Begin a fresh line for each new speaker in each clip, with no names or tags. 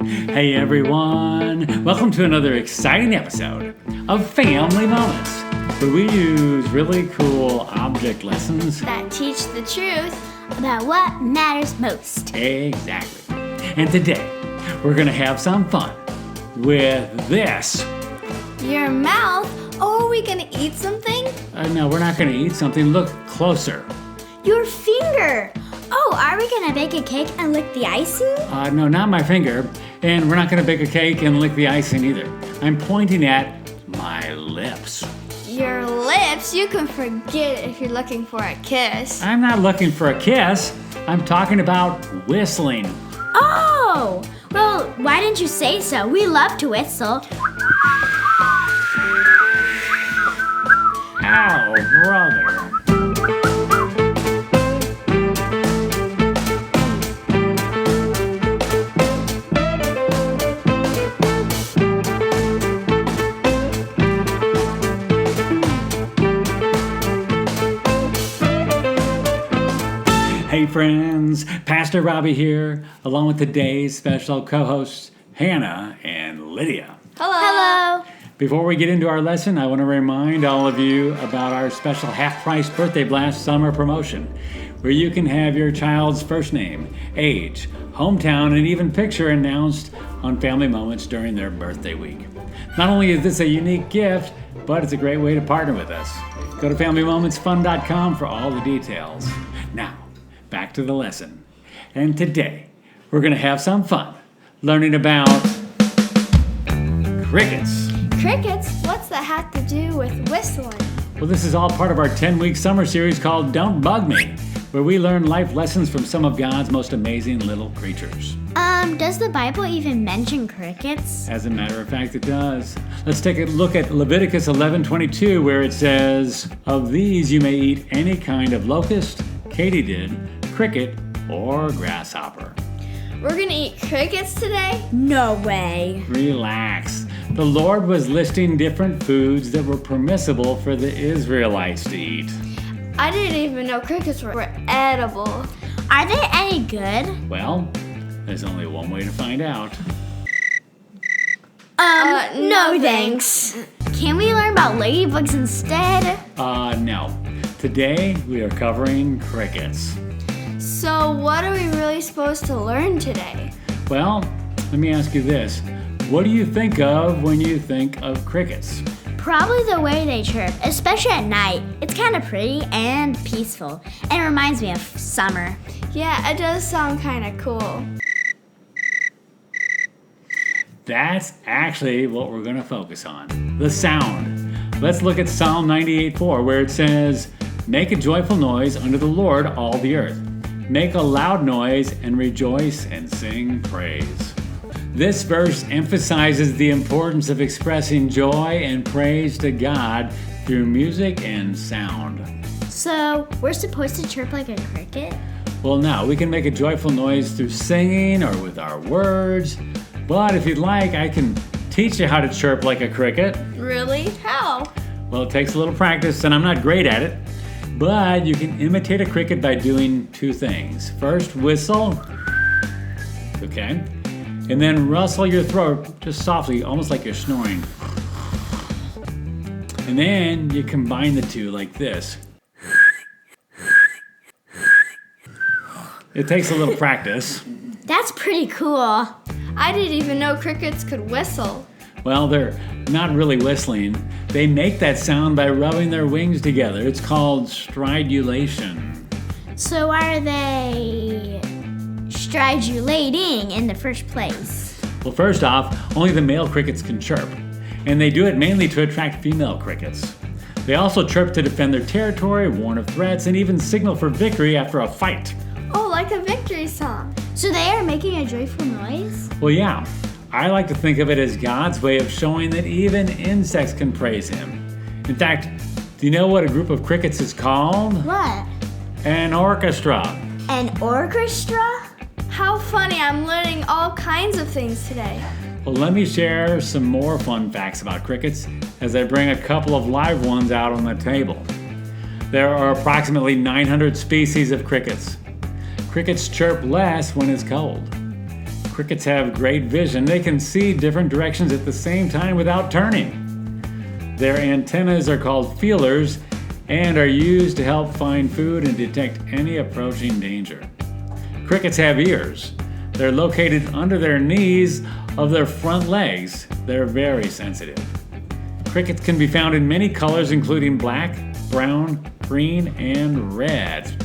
Hey everyone! Welcome to another exciting episode of Family Moments, where we use really cool object lessons
that teach the truth about what matters most.
Exactly. And today, we're going to have some fun with this.
Your mouth? Oh, are we going to eat something?
No, we're not going to eat something. Look closer.
Your finger. Oh, are we going to bake a cake and lick the icing?
No, not my finger. And we're not going to bake a cake and lick the icing either. I'm pointing at my lips.
Your lips? You can forget it if you're looking for a kiss.
I'm not looking for a kiss. I'm talking about whistling.
Oh! Well, why didn't you say so? We love to whistle.
Ow, brother. Hey friends, Pastor Robbie here, along with today's special co-hosts, Hannah and Lydia.
Hello.
Before we get into our lesson, I want to remind all of you about our special half-price birthday blast summer promotion, where you can have your child's first name, age, hometown, and even picture announced on Family Moments during their birthday week. Not only is this a unique gift, but it's a great way to partner with us. Go to FamilyMomentsFun.com for all the details. Now, back to the lesson. And today, we're going to have some fun learning about crickets.
Crickets? What's that have to do with whistling?
Well, this is all part of our 10-week summer series called Don't Bug Me, where we learn life lessons from some of God's most amazing little creatures.
Does the Bible even mention crickets?
As a matter of fact, it does. Let's take a look at Leviticus 11:22, where it says, "Of these you may eat any kind of locust, katydid, cricket, or grasshopper."
We're gonna eat crickets today? No way.
Relax. The Lord was listing different foods that were permissible for the Israelites to eat.
I didn't even know crickets were edible. Are they any good?
Well, there's only one way to find out.
No thanks. Can we learn about ladybugs instead?
No. Today, we are covering crickets.
So what are we really supposed to learn today?
Well, let me ask you this. What do you think of when you think of crickets?
Probably the way they chirp, especially at night. It's kind of pretty and peaceful, and it reminds me of summer. Yeah, it does sound kind of cool.
That's actually what we're going to focus on, the sound. Let's look at Psalm 98:4, where it says, "Make a joyful noise unto the Lord, all the earth. Make a loud noise and rejoice and sing praise." This verse emphasizes the importance of expressing joy and praise to God through music and sound.
So, we're supposed to chirp like a cricket?
Well, no, we can make a joyful noise through singing or with our words. But if you'd like, I can teach you how to chirp like a cricket.
Really? How?
Well, it takes a little practice, and I'm not great at it. But you can imitate a cricket by doing two things. First, whistle. Okay. And then rustle your throat just softly, almost like you're snoring. And then you combine the two like this. It takes a little practice.
That's pretty cool. I didn't even know crickets could whistle.
Well, they're not really whistling. They make that sound by rubbing their wings together. It's called stridulation.
So are they stridulating in the first place?
Well, first off, only the male crickets can chirp, and they do it mainly to attract female crickets. They also chirp to defend their territory, warn of threats, and even signal for victory after a fight.
Oh, like a victory song. So they are making a joyful noise?
Well, yeah. I like to think of it as God's way of showing that even insects can praise Him. In fact, do you know what a group of crickets is called?
What?
An orchestra.
An orchestra? How funny, I'm learning all kinds of things today.
Well, let me share some more fun facts about crickets as I bring a couple of live ones out on the table. There are approximately 900 species of crickets. Crickets chirp less when it's cold. Crickets have great vision. They can see different directions at the same time without turning. Their antennas are called feelers and are used to help find food and detect any approaching danger. Crickets have ears. They're located under their knees of their front legs. They're very sensitive. Crickets can be found in many colors, including black, brown, green, and red.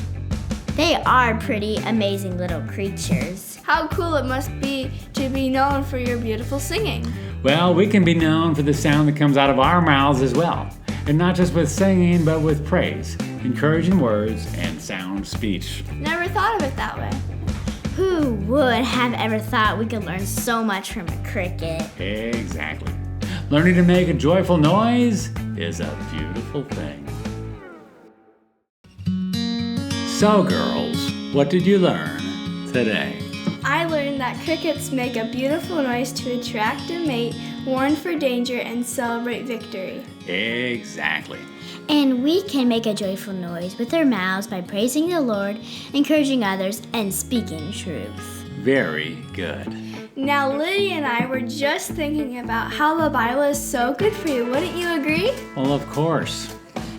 They are pretty amazing little creatures.
How cool it must be to be known for your beautiful singing.
Well, we can be known for the sound that comes out of our mouths as well. And not just with singing, but with praise, encouraging words, and sound speech.
Never thought of it that way.
Who would have ever thought we could learn so much from a cricket?
Exactly. Learning to make a joyful noise is a beautiful thing. So, girls, what did you learn today?
I learned that crickets make a beautiful noise to attract a mate, warn for danger, and celebrate victory.
Exactly.
And we can make a joyful noise with our mouths by praising the Lord, encouraging others, and speaking truth.
Very good.
Now, Lydia and I were just thinking about how the Bible is so good for you. Wouldn't you agree?
Well, of course.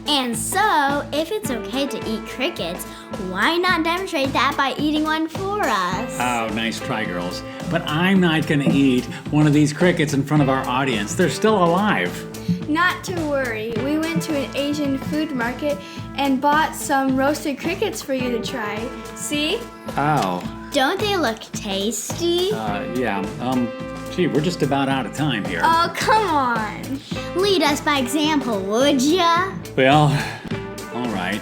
And so, if it's okay to eat crickets, why not demonstrate that by eating one for us?
Oh, nice try, girls. But I'm not going to eat one of these crickets in front of our audience. They're still alive.
Not to worry. We went to an Asian food market and bought some roasted crickets for you to try. See?
Oh.
Don't they look tasty?
Yeah. Gee, we're just about out of time here.
Oh, come on.
Lead us by example, would ya?
Well, all right.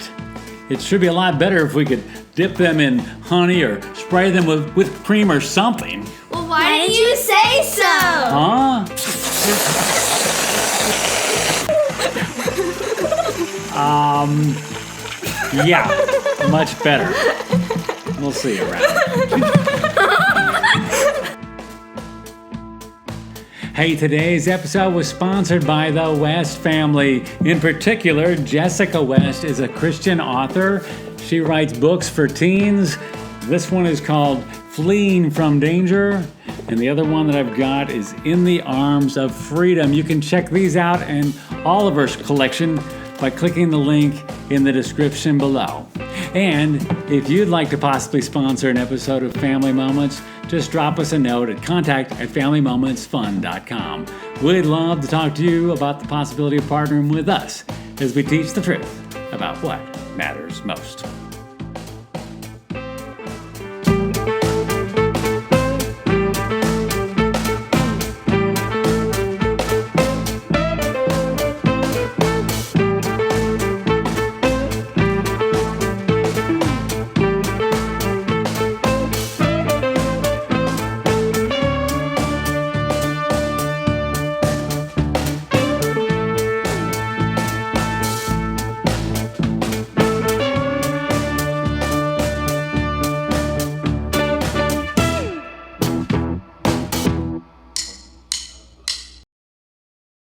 It should be a lot better if we could dip them in honey or spray them with whipped cream or something.
Well, why didn't you say so?
Huh? Yeah, much better. We'll see you around. Hey, today's episode was sponsored by the West family. In particular, Jessica West is a Christian author. She writes books for teens. This one is called Fleeing from Danger, and the other one that I've got is In the Arms of Freedom. You can check these out and all of her collection by clicking the link in the description below. And if you'd like to possibly sponsor an episode of Family Moments, just drop us a note at contact@familymomentsfun.com. We'd love to talk to you about the possibility of partnering with us as we teach the truth about what matters most.